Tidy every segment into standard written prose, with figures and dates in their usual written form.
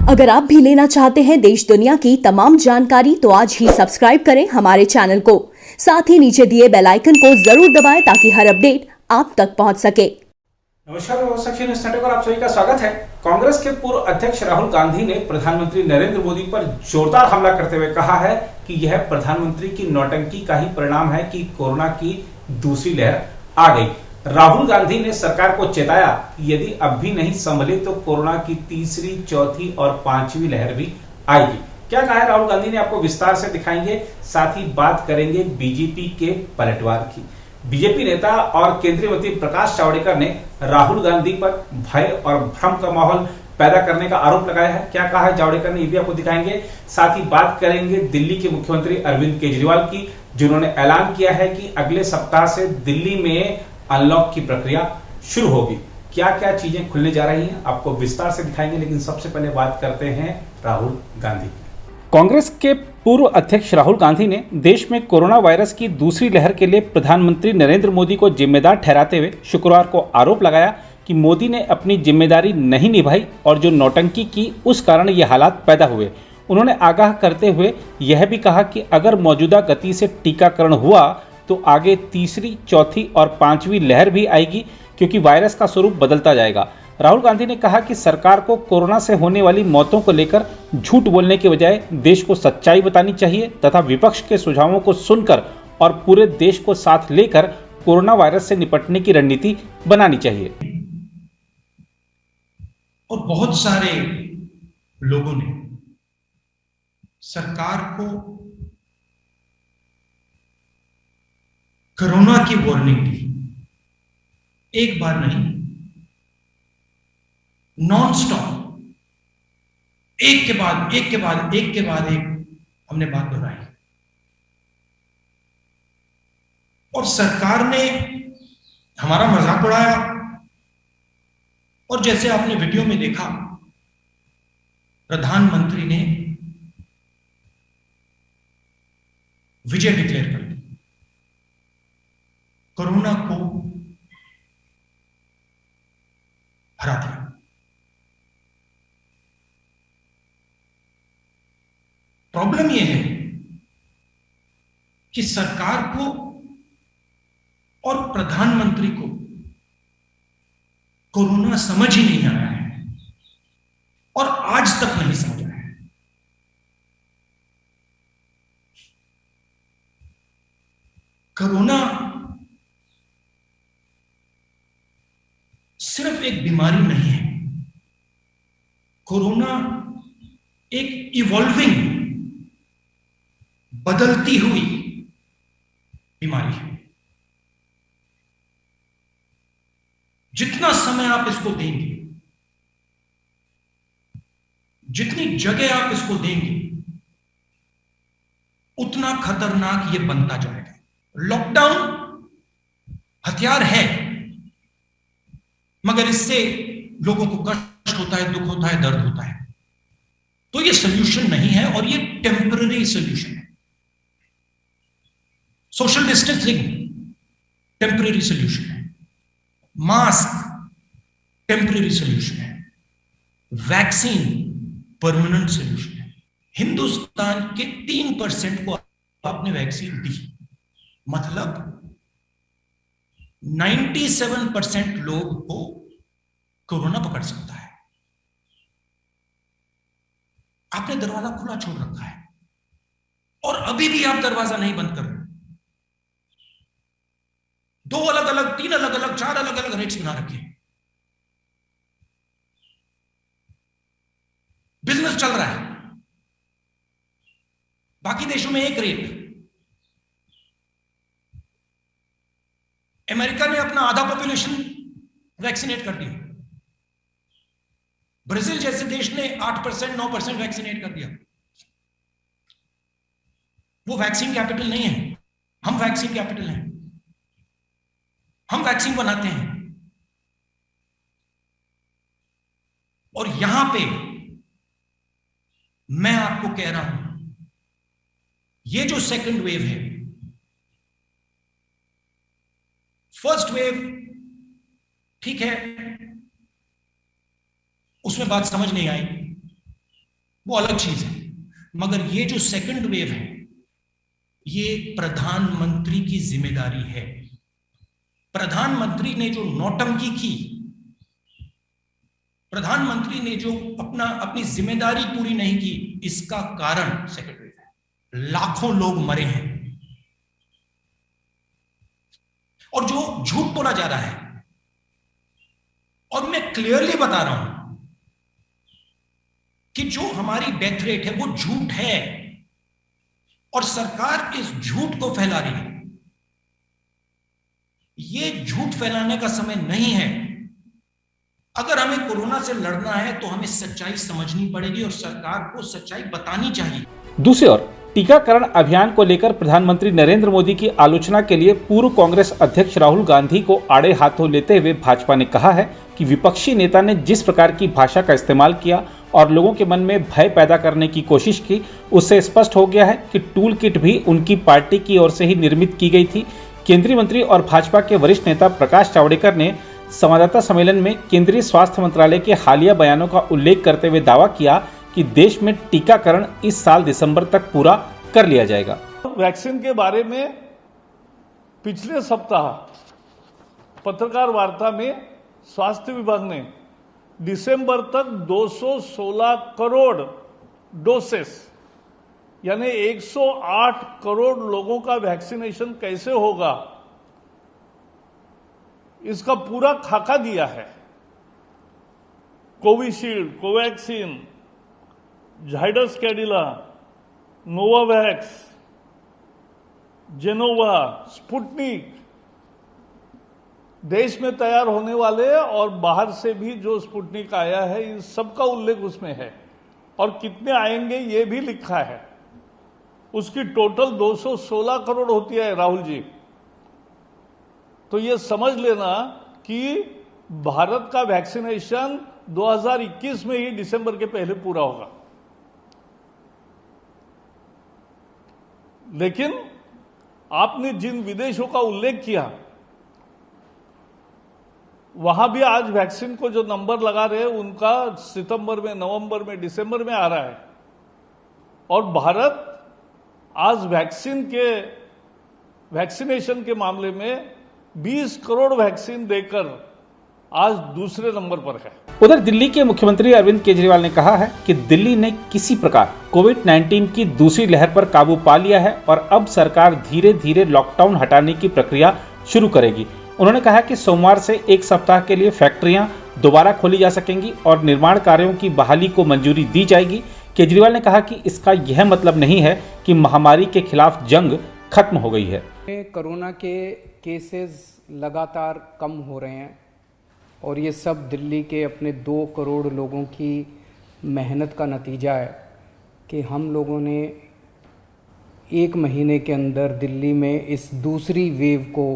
अगर आप भी लेना चाहते हैं देश दुनिया की तमाम जानकारी तो आज ही सब्सक्राइब करें हमारे चैनल को। साथ ही नीचे दिए बेल आइकन को जरूर दबाएं ताकि हर अपडेट आप तक पहुंच सके। नमस्कार, आप सभी का स्वागत है। कांग्रेस के पूर्व अध्यक्ष राहुल गांधी ने प्रधानमंत्री नरेंद्र मोदी पर जोरदार हमला करते हुए कहा है कि यह प्रधानमंत्री की नौटंकी का ही परिणाम है कि कोरोना की दूसरी लहर आ गई। राहुल गांधी ने सरकार को चेताया कि यदि अब भी नहीं संभले तो कोरोना की तीसरी, चौथी और पांचवी लहर भी आएगी। क्या कहा है राहुल गांधी ने, आपको विस्तार से दिखाएंगे। साथ ही बात करेंगे बीजेपी के पलटवार की। बीजेपी नेता और केंद्रीय मंत्री प्रकाश जावड़ेकर ने राहुल गांधी पर भय और भ्रम का माहौल पैदा करने का आरोप लगाया है। क्या कहा है जावड़ेकर ने, ये भी आपको दिखाएंगे। साथ ही बात करेंगे दिल्ली के मुख्यमंत्री अरविंद केजरीवाल की, जिन्होंने ऐलान किया है कि अगले सप्ताह से दिल्ली में अनलॉक की प्रक्रिया शुरू होगी। क्या क्या चीजें खुलने जा रही हैं, आपको विस्तार से दिखाएंगे। लेकिन सबसे पहले बात करते हैं राहुल गांधी की। कांग्रेस के पूर्व अध्यक्ष राहुल गांधी ने देश में कोरोना वायरस की दूसरी लहर के लिए प्रधानमंत्री नरेंद्र मोदी को जिम्मेदार ठहराते हुए शुक्रवार को आरोप लगाया कि मोदी ने अपनी जिम्मेदारी नहीं निभाई और जो नौटंकी की उस कारण ये हालात पैदा हुए। उन्होंने आगाह करते हुए यह भी कहा कि अगर मौजूदा गति से टीकाकरण हुआ तो आगे तीसरी, चौथी और पांचवी लहर भी आएगी, क्योंकि वायरस का स्वरूप बदलता जाएगा। राहुल गांधी ने कहा कि सरकार को कोरोना से होने वाली मौतों को लेकर झूठ बोलने के बजाय देश को सच्चाई बतानी चाहिए तथा विपक्ष के सुझावों को सुनकर और पूरे देश को साथ लेकर कोरोना वायरस से निपटने की रणनीति बनानी चाहिए। और बहुत सारे लोगों ने सरकार को कोरोना की वार्निंग दी, एक बार नहीं, नॉन स्टॉप, एक के बाद एक के बाद एक के बाद एक हमने बात दोहराई। और सरकार ने हमारा मजाक उड़ाया और जैसे आपने वीडियो में देखा, प्रधानमंत्री ने विजय डिक्लेयर कर दी, कोरोना को हरा दिया। प्रॉब्लम यह है कि सरकार को और प्रधानमंत्री को कोरोना समझ ही नहीं आया है और आज तक नहीं समझ आया है। कोरोना सिर्फ एक बीमारी नहीं है, कोरोना एक इवॉल्विंग, बदलती हुई बीमारी है। जितना समय आप इसको देंगे, जितनी जगह आप इसको देंगे, उतना खतरनाक ये बनता जाएगा। लॉकडाउन हथियार है, मगर इससे लोगों को कष्ट होता है, दुख होता है, दर्द होता है। तो ये सोल्यूशन नहीं है और ये टेम्पररी सोल्यूशन है। सोशल डिस्टेंसिंग टेम्पररी सोल्यूशन है, मास्क टेम्पररी सोल्यूशन है, वैक्सीन परमानेंट सोल्यूशन है। हिंदुस्तान के 3% को आपने वैक्सीन दी, मतलब 97% लोग को कोरोना पकड़ सकता है। आपने दरवाजा खुला छोड़ रखा है और अभी भी आप दरवाजा नहीं बंद कर रहे। 2 अलग अलग, 3 अलग अलग, 4 अलग अलग रेट्स बना रखे हैं। बिजनेस चल रहा है, बाकी देशों में एक रेट। अमेरिका ने अपना आधा पॉपुलेशन वैक्सीनेट कर दिया, ब्राजील जैसे देश ने 8%, 9% वैक्सीनेट कर दिया। वो वैक्सीन कैपिटल नहीं है, हम वैक्सीन कैपिटल हैं। हम वैक्सीन बनाते हैं और यहां पे मैं आपको कह रहा हूं, ये जो सेकंड वेव है, फर्स्ट वेव ठीक है, उसमें बात समझ नहीं आई, वो अलग चीज है। मगर ये जो सेकंड वेव है, ये प्रधानमंत्री की जिम्मेदारी है। प्रधानमंत्री ने जो नौटंकी की, प्रधानमंत्री ने जो अपनी जिम्मेदारी पूरी नहीं की, इसका कारण सेकंड वेव है। लाखों लोग मरे हैं। और जो झूठ बोला जा रहा है, और मैं क्लियरली बता रहा हूं कि जो हमारी डेथ रेट है वो झूठ है, और सरकार इस झूठ को फैला रही है। ये झूठ फैलाने का समय नहीं है। अगर हमें कोरोना से लड़ना है तो हमें सच्चाई समझनी पड़ेगी और सरकार को सच्चाई बतानी चाहिए। दूसरी ओर टीकाकरण अभियान को लेकर प्रधानमंत्री नरेंद्र मोदी की आलोचना के लिए पूर्व कांग्रेस अध्यक्ष राहुल गांधी को आड़े हाथों लेते हुए भाजपा ने कहा है कि विपक्षी नेता ने जिस प्रकार की भाषा का इस्तेमाल किया और लोगों के मन में भय पैदा करने की कोशिश की, उससे स्पष्ट हो गया है कि टूल किट भी उनकी पार्टी की ओर से ही निर्मित की गई थी। केंद्रीय मंत्री और भाजपा के वरिष्ठ नेता प्रकाश जावड़ेकर ने संवाददाता सम्मेलन में केंद्रीय स्वास्थ्य मंत्रालय के हालिया बयानों का उल्लेख करते हुए दावा किया कि देश में टीकाकरण इस साल दिसंबर तक पूरा कर लिया जाएगा। वैक्सीन के बारे में पिछले सप्ताह पत्रकार वार्ता में स्वास्थ्य विभाग ने दिसंबर तक 216 करोड़ डोसेस यानी 108 करोड़ लोगों का वैक्सीनेशन कैसे होगा, इसका पूरा खाका दिया है। कोविशील्ड, कोवैक्सीन, जाइडस कैडिला, नोवावैक्स, जेनोवा, स्पुतनिक, देश में तैयार होने वाले और बाहर से भी जो स्पुतनिक आया है, इन सबका उल्लेख उसमें है और कितने आएंगे ये भी लिखा है। उसकी टोटल 216 करोड़ होती है राहुल जी। तो ये समझ लेना कि भारत का वैक्सीनेशन 2021 में ही दिसंबर के पहले पूरा होगा। लेकिन आपने जिन विदेशों का उल्लेख किया, वहां भी आज वैक्सीन को जो नंबर लगा रहे हैं उनका सितंबर में, नवंबर में, दिसंबर में आ रहा है। और भारत आज वैक्सीनेशन के मामले में 20 करोड़ वैक्सीन देकर आज दूसरे नंबर पर है। उधर दिल्ली के मुख्यमंत्री अरविंद केजरीवाल ने कहा है कि दिल्ली ने किसी प्रकार कोविड-19 की दूसरी लहर पर काबू पा लिया है और अब सरकार धीरे धीरे लॉकडाउन हटाने की प्रक्रिया शुरू करेगी। उन्होंने कहा कि सोमवार से एक सप्ताह के लिए फैक्ट्रियां दोबारा खोली जा सकेंगी और निर्माण कार्यों की बहाली को मंजूरी दी जाएगी। केजरीवाल ने कहा कि इसका यह मतलब नहीं है कि महामारी के खिलाफ जंग खत्म हो गई है। कोरोना के केसेस लगातार कम हो रहे हैं और ये सब दिल्ली के अपने 2 करोड़ लोगों की मेहनत का नतीजा है कि हम लोगों ने 1 महीने के अंदर दिल्ली में इस दूसरी वेव को,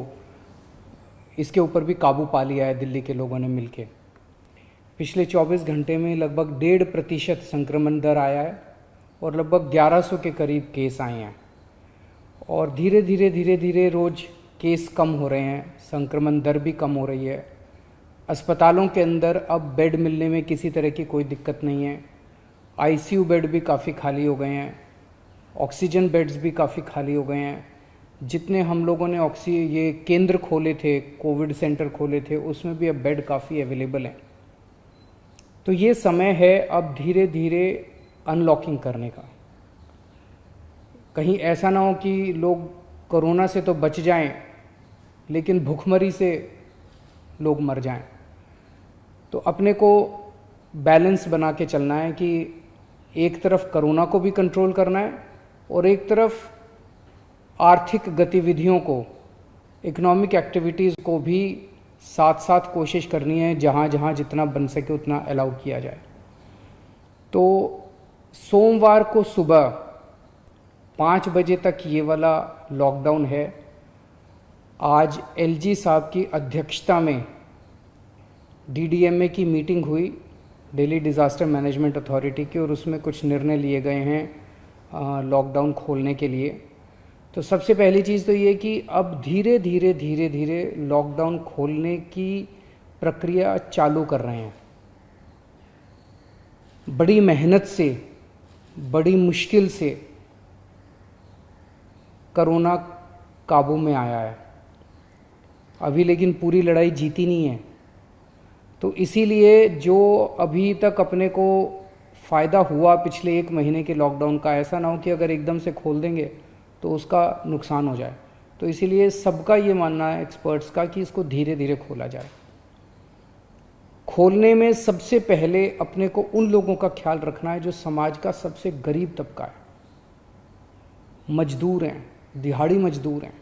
इसके ऊपर भी काबू पा लिया है दिल्ली के लोगों ने मिलके। पिछले 24 घंटे में लगभग 1.5% संक्रमण दर आया है और लगभग 1100 के करीब केस आए हैं और धीरे धीरे रोज़ केस कम हो रहे हैं, संक्रमण दर भी कम हो रही है। अस्पतालों के अंदर अब बेड मिलने में किसी तरह की कोई दिक्कत नहीं है। आईसीयू बेड भी काफ़ी खाली हो गए हैं, ऑक्सीजन बेड्स भी काफ़ी खाली हो गए हैं। जितने हम लोगों ने ये केंद्र खोले थे, कोविड सेंटर खोले थे, उसमें भी अब बेड काफ़ी अवेलेबल हैं। तो ये समय है अब धीरे धीरे अनलॉकिंग करने का। कहीं ऐसा ना हो कि लोग कोरोना से तो बच जाएं लेकिन भूखमरी से लोग मर जाएं। तो अपने को बैलेंस बना के चलना है कि एक तरफ कोरोना को भी कंट्रोल करना है और एक तरफ आर्थिक गतिविधियों को, इकोनॉमिक एक्टिविटीज़ को भी साथ साथ कोशिश करनी है, जहाँ जहाँ जितना बन सके उतना अलाउ किया जाए। तो सोमवार को सुबह 5 बजे तक ये वाला लॉकडाउन है। आज एलजी साहब की अध्यक्षता में डीडीएमए की मीटिंग हुई, दिल्ली डिज़ास्टर मैनेजमेंट अथॉरिटी की, और उसमें कुछ निर्णय लिए गए हैं लॉकडाउन खोलने के लिए। तो सबसे पहली चीज़ तो ये कि अब धीरे धीरे लॉकडाउन खोलने की प्रक्रिया चालू कर रहे हैं। बड़ी मेहनत से बड़ी मुश्किल से कोरोना काबू में आया है अभी, लेकिन पूरी लड़ाई जीती नहीं है। तो इसीलिए जो अभी तक अपने को फ़ायदा हुआ पिछले 1 महीने के लॉकडाउन का, ऐसा ना हो कि अगर एकदम से खोल देंगे तो उसका नुकसान हो जाए। तो इसीलिए सबका ये मानना है एक्सपर्ट्स का कि इसको धीरे धीरे खोला जाए। खोलने में सबसे पहले अपने को उन लोगों का ख्याल रखना है जो समाज का सबसे गरीब तबका है, मजदूर हैं, दिहाड़ी मजदूर हैं,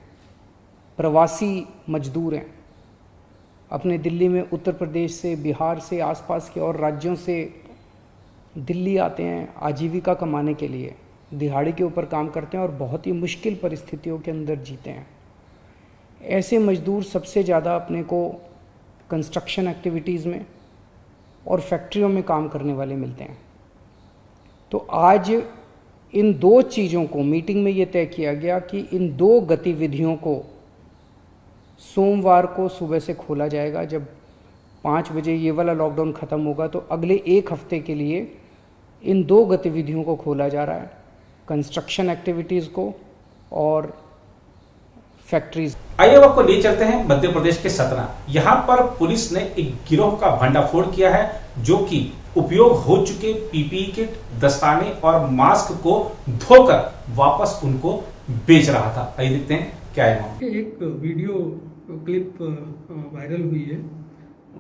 प्रवासी मजदूर हैं। अपने दिल्ली में उत्तर प्रदेश से, बिहार से, आसपास के और राज्यों से दिल्ली आते हैं आजीविका कमाने के लिए, दिहाड़ी के ऊपर काम करते हैं और बहुत ही मुश्किल परिस्थितियों के अंदर जीते हैं। ऐसे मजदूर सबसे ज़्यादा अपने को कंस्ट्रक्शन एक्टिविटीज़ में और फैक्ट्रियों में काम करने वाले मिलते हैं। तो आज इन 2 चीज़ों को मीटिंग में ये तय किया गया कि इन 2 गतिविधियों को सोमवार को सुबह से खोला जाएगा। जब 5 बजे ये वाला लॉकडाउन ख़त्म होगा तो अगले 1 हफ्ते के लिए इन 2 गतिविधियों को खोला जा रहा है, कंस्ट्रक्शन एक्टिविटीज़ को और फैक्ट्रीज। आइए अब आपको ले चलते हैं मध्य प्रदेश के सतना। यहाँ पर पुलिस ने एक गिरोह का भंडाफोड़ किया है जो कि उपयोग हो चुके पीपीई किट, दस्ताने और मास्क को धोकर वापस उनको बेच रहा था। आइए देखते हैं क्या है मामला। एक वीडियो क्लिप वायरल हुई है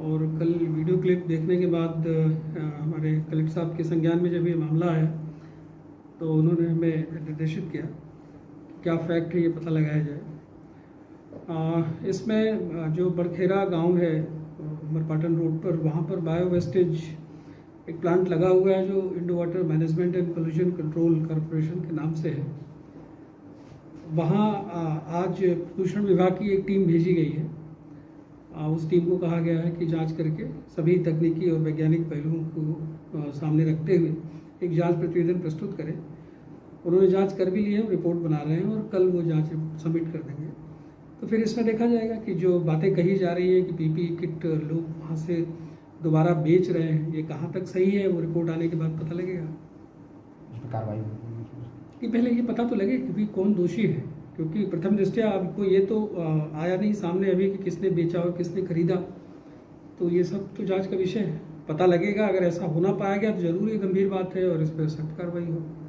और कल वीडियो क्लिप देखने के बाद हमारे कलेक्टर साहब के संज्ञान में जब ये मामला आया तो उन्होंने हमें निर्देशित किया क्या फैक्ट है ये पता लगाया जाए। इसमें जो बड़खेरा गांव है मरपाटन रोड पर, वहाँ पर बायो वेस्टेज एक प्लांट लगा हुआ है जो Indo water management and pollution control corporation के नाम से है। वहाँ आज प्रदूषण विभाग की एक टीम भेजी गई है। उस टीम को कहा गया है कि जांच करके सभी तकनीकी और वैज्ञानिक पहलुओं को सामने रखते हुए एक जांच प्रतिवेदन प्रस्तुत करें। उन्होंने जांच कर भी ली है, रिपोर्ट बना रहे हैं और कल वो जांच सबमिट कर देंगे। तो फिर इसमें देखा जाएगा कि जो बातें कही जा रही है कि पीपीई किट लोग वहाँ से दोबारा बेच रहे हैं, ये कहाँ तक सही है, वो रिपोर्ट आने के बाद पता लगेगा। कार्रवाई कि पहले ये पता तो लगे कि कौन दोषी है, क्योंकि प्रथम दृष्टया आपको ये तो आया नहीं सामने अभी कि किसने बेचा और किसने खरीदा। तो ये सब तो जांच का विषय है, पता लगेगा। अगर ऐसा होना पाया गया तो जरूर ये गंभीर बात है और इस पर सख्त कार्रवाई होगी।